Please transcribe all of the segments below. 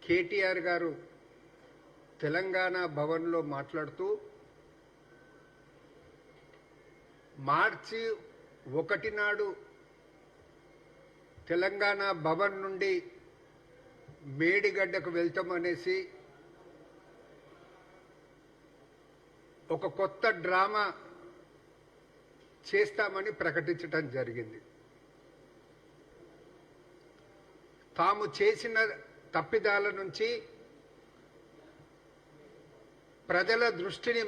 కేటీఆర్ గారు తెలంగాణ భవన్లో మాట్లాడుతూ మార్చి 1 నాడు తెలంగాణ భవన్ నుండి మేడిగడ్డకు వెళ్తామనేసి ఒక కొత్త డ్రామా చేస్తామని ప్రకటించడం జరిగింది. తాము చేసిన తప్పిదాల నుంచి ప్రజల దృష్టిని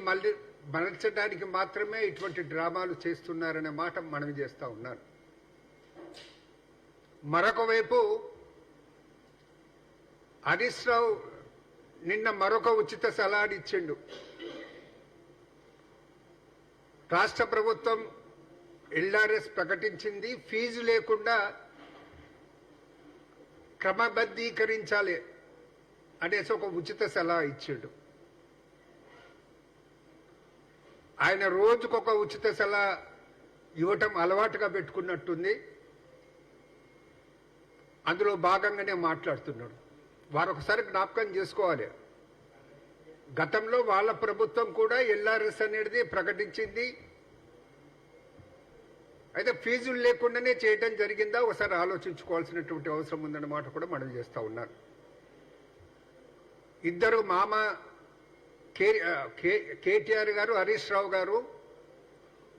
మరల్చడానికి మాత్రమే ఇటువంటి డ్రామాలు చేస్తున్నారనే మాట మనవి చేస్తూ ఉన్నాను. మరొక వైపు హరీష్ రావు నిన్న మరొక ఉచిత సలహా ఇచ్చిండు. రాష్ట్ర ప్రభుత్వం ఎల్ఆర్ఎస్ ప్రకటించింది, ఫీజు లేకుండా క్రమబద్ధీకరించాలి అనేసి ఒక ఉచిత సలహా ఇచ్చాడు. ఆయన రోజుకొక ఉచిత సలహా ఇవ్వటం అలవాటుగా పెట్టుకున్నట్టుంది. అందులో భాగంగానే మాట్లాడుతున్నాడు. వారు ఒకసారి జ్ఞాపకం చేసుకోవాలి, గతంలో వాళ్ళ ప్రభుత్వం కూడా ఎల్ఆర్ఎస్ అనేది ప్రకటించింది. అయితే ఫీజులు లేకుండానే చేయడం జరిగిందా ఒకసారి ఆలోచించుకోవాల్సినటువంటి అవసరం ఉందన్నమాట కూడా మనం చేస్తూ ఉన్నారు. ఇద్దరు మామ కేటీఆర్ గారు, హరీష్ రావు గారు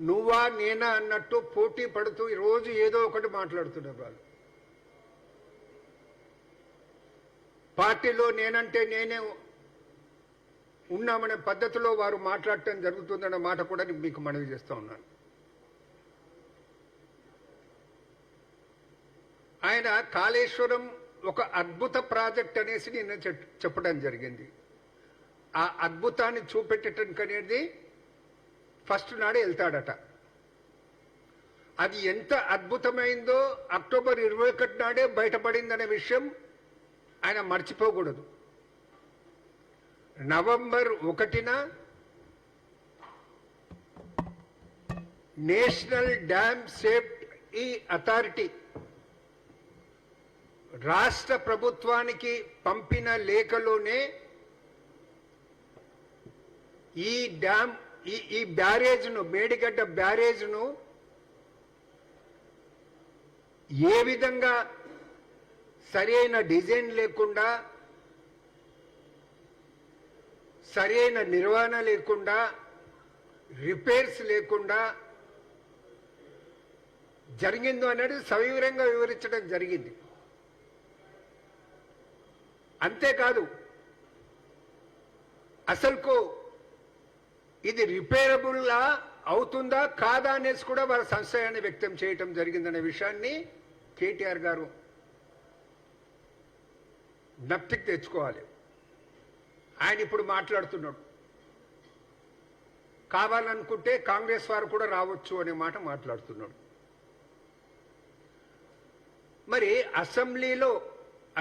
నువ్వా నేనా అన్నట్టు పోటీ పడుతూ ఈరోజు ఏదో ఒకటి మాట్లాడుతున్నారు. వాళ్ళు పార్టీలో నేనంటే నేనే ఉన్నామనే పద్ధతిలో వారు మాట్లాడటం జరుగుతుందన్న మాట కూడా మీకు మనవి చేస్తూ ఉన్నాను. ఆయన కాళేశ్వరం ఒక అద్భుత ప్రాజెక్ట్ అనేసి నిన్న చెప్పడం జరిగింది. ఆ అద్భుతాన్ని చూపెట్టడానికి అనేది ఫస్ట్ నాడే వెళ్తాడట. అది ఎంత అద్భుతమైందో అక్టోబర్ 21 నాడే బయటపడిందనే విషయం ఆయన మర్చిపోకూడదు. నవంబర్ 1న నేషనల్ డ్యామ్ సేఫ్టీ అథారిటీ రాష్ట్ర ప్రభుత్వానికి పంపిన లేఖలోనే ఈ డ్యామ్ ఈ బ్యారేజ్ను, మేడిగడ్డ బ్యారేజ్ను ఏ విధంగా సరైన డిజైన్ లేకుండా, సరైన నిర్వహణ లేకుండా, రిపేర్స్ లేకుండా జరిగిందో అనేది సవివరంగా వివరించడం జరిగింది. అంతేకాదు, అసలుకు ఇది రిపేరబుల్లా అవుతుందా కాదా అనేసి కూడా వారి సంశయాన్ని వ్యక్తం చేయటం జరిగిందనే విషయాన్ని కేటీఆర్ గారు జ్ఞప్తికి తెచ్చుకోవాలి. ఆయన ఇప్పుడు మాట్లాడుతున్నాడు, కావాలనుకుంటే కాంగ్రెస్ వారు కూడా రావచ్చు అనే మాట మాట్లాడుతున్నాడు. మరి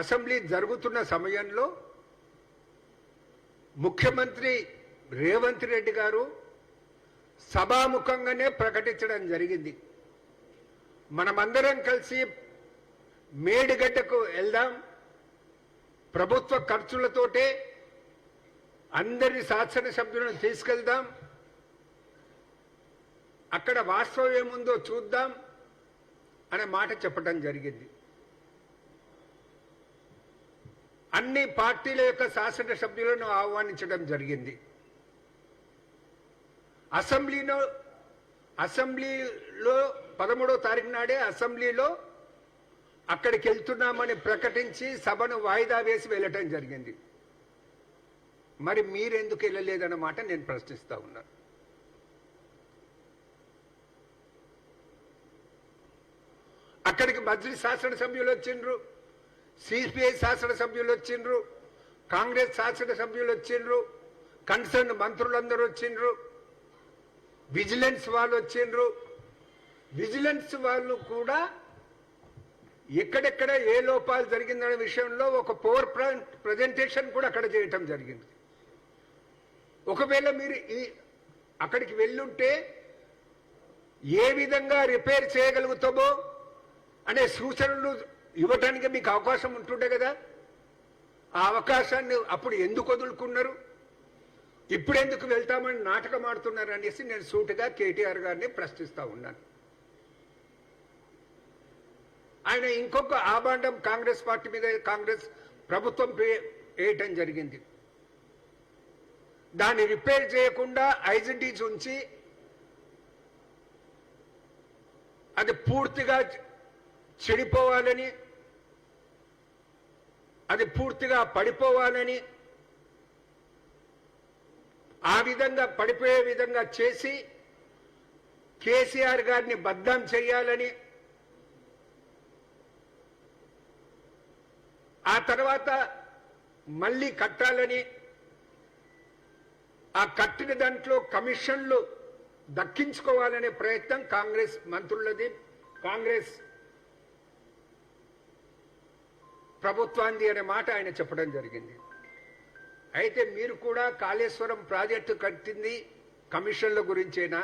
అసెంబ్లీ జరుగుతున్న సమయంలో ముఖ్యమంత్రి రేవంత్ రెడ్డి గారు సభాముఖంగానే ప్రకటించడం జరిగింది, మనమందరం కలిసి మేడిగడ్డకు వెళ్దాం, ప్రభుత్వ ఖర్చులతోటే అందరి శాసనసభ్యులను తీసుకెళ్దాం, అక్కడ వాస్తవం ఏముందో చూద్దాం అనే మాట చెప్పడం జరిగింది. అన్ని పార్టీల యొక్క శాసనసభ్యులను ఆహ్వానించడం జరిగింది. అసెంబ్లీలో 13వ తారీఖు నాడే అసెంబ్లీలో అక్కడికి వెళ్తున్నామని ప్రకటించి సభను వాయిదా వేసి వెళ్ళటం జరిగింది. మరి మీరెందుకు వెళ్ళలేదన్నమాట నేను ప్రశ్నిస్తా ఉన్నాను. అక్కడికి మజ్లిస్ శాసనసభ్యులు వచ్చిండ్రు, సిపిఐ శాసనసభ్యులు వచ్చిండ్రు, కాంగ్రెస్ శాసనసభ్యులు వచ్చిండ్రు, కన్సర్న్ మంత్రులందరూ వచ్చిండ్రు, విజిలెన్స్ వాళ్ళు వచ్చిండ్రు. విజిలెన్స్ వాళ్ళు కూడా ఎక్కడెక్కడ ఏ లోపాలు జరిగిందనే విషయంలో ఒక పవర్ పాయింట్ ప్రజెంటేషన్ కూడా అక్కడ చేయటం జరిగింది. ఒకవేళ మీరు అక్కడికి వెళ్ళుంటే ఏ విధంగా రిపేర్ చేయగలుగుతామో అనే సూచనలు ఇవ్వటానికి మీకు అవకాశం ఉంటుండే కదా. ఆ అవకాశాన్ని అప్పుడు ఎందుకు వదులుకున్నారు, ఇప్పుడు ఎందుకు వెళ్తామని నాటకం ఆడుతున్నారు అనేసి నేను సూటిగా కేటీఆర్ గారిని ప్రశ్నిస్తా ఉన్నాను. ఆయన ఇంకొక ఆబాండం కాంగ్రెస్ పార్టీ మీద కాంగ్రెస్ ప్రభుత్వం వేయటం జరిగింది. దాన్ని రిపేర్ చేయకుండా ఐజెంటీస్ ఉంచి అది పూర్తిగా చెడిపోవాలని, అది పూర్తిగా పడిపోవాలని, ఆ విధంగా పడిపోయే విధంగా చేసి కేసీఆర్ గారిని బద్నాం చేయాలని, ఆ తర్వాత మళ్ళీ కట్టాలని, ఆ కట్టిన దాంట్లో కమిషన్లు దక్కించుకోవాలనే ప్రయత్నం కాంగ్రెస్ మంత్రులది, కాంగ్రెస్ ప్రభుత్వాన్ని అనే మాట ఆయన చెప్పడం జరిగింది. అయితే మీరు కూడా కాళేశ్వరం ప్రాజెక్టు కట్టింది కమిషన్ల గురించేనా,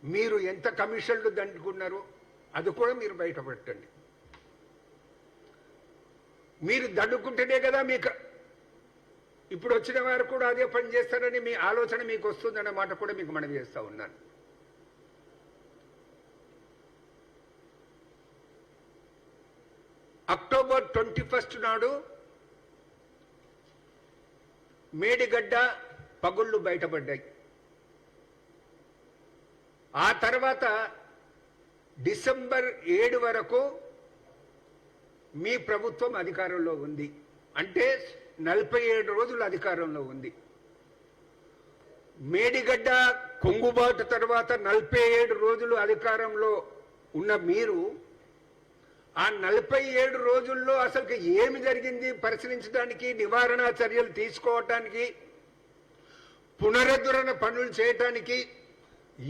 మీరు ఎంత కమిషన్లు దండుకున్నారు అది కూడా మీరు బయటపెట్టండి. మీరు దండుకుంటేనే కదా మీకు ఇప్పుడు వచ్చిన వారు కూడా అదే పని చేస్తారని మీ ఆలోచన మీకు వస్తుందన్న మాట కూడా మీకు మనవి చేస్తా ఉన్నాను. అక్టోబర్ 21 నాడు మేడిగడ్డ పగుళ్ళు బయటపడ్డాయి. ఆ తర్వాత డిసెంబర్ 7 వరకు మీ ప్రభుత్వం అధికారంలో ఉంది. అంటే 47 రోజులు అధికారంలో ఉంది. మేడిగడ్డ కొంగుబాటు తర్వాత 47 రోజులు అధికారంలో ఉన్న మీరు ఆ 47 రోజుల్లో అసలు ఏమి జరిగింది పరిశీలించడానికి, నివారణ చర్యలు తీసుకోవటానికి, పునరుద్ధరణ పనులు చేయటానికి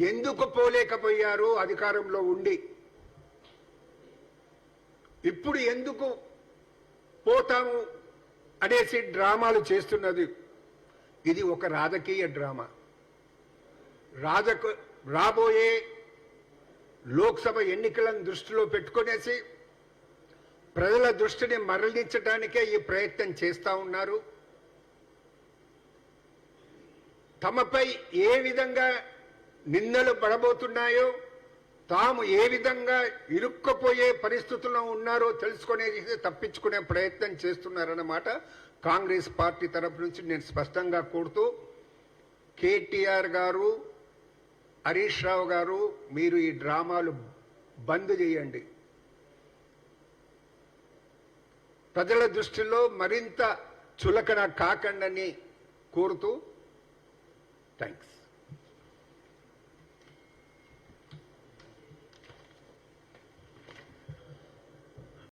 ఎందుకు పోలేకపోయారు అధికారంలో ఉండి? ఇప్పుడు ఎందుకు పోతాము అనేసి డ్రామాలు చేస్తున్నది? ఇది ఒక రాజకీయ డ్రామా. రాబోయే లోక్సభ ఎన్నికలను దృష్టిలో పెట్టుకునేసి ప్రజల దృష్టిని మరలించడానికే ఈ ప్రయత్నం చేస్తా ఉన్నారు. తమపై ఏ విధంగా నిందలు పడబోతున్నాయో, తాము ఏ విధంగా ఇరుక్కుపోయే పరిస్థితుల్లో ఉన్నారో తెలుసుకునేది తప్పించుకునే ప్రయత్నం చేస్తున్నారన్నమాట కాంగ్రెస్ పార్టీ తరఫు నుంచి నేను స్పష్టంగా కోరుతూ, కేటీఆర్ గారు, హరీష్ రావు గారు, మీరు ఈ డ్రామాలు బంద్ చేయండి. ప్రజల దృష్టిలో మరింత చులకన కాకండని కోరుతూ థ్యాంక్స్.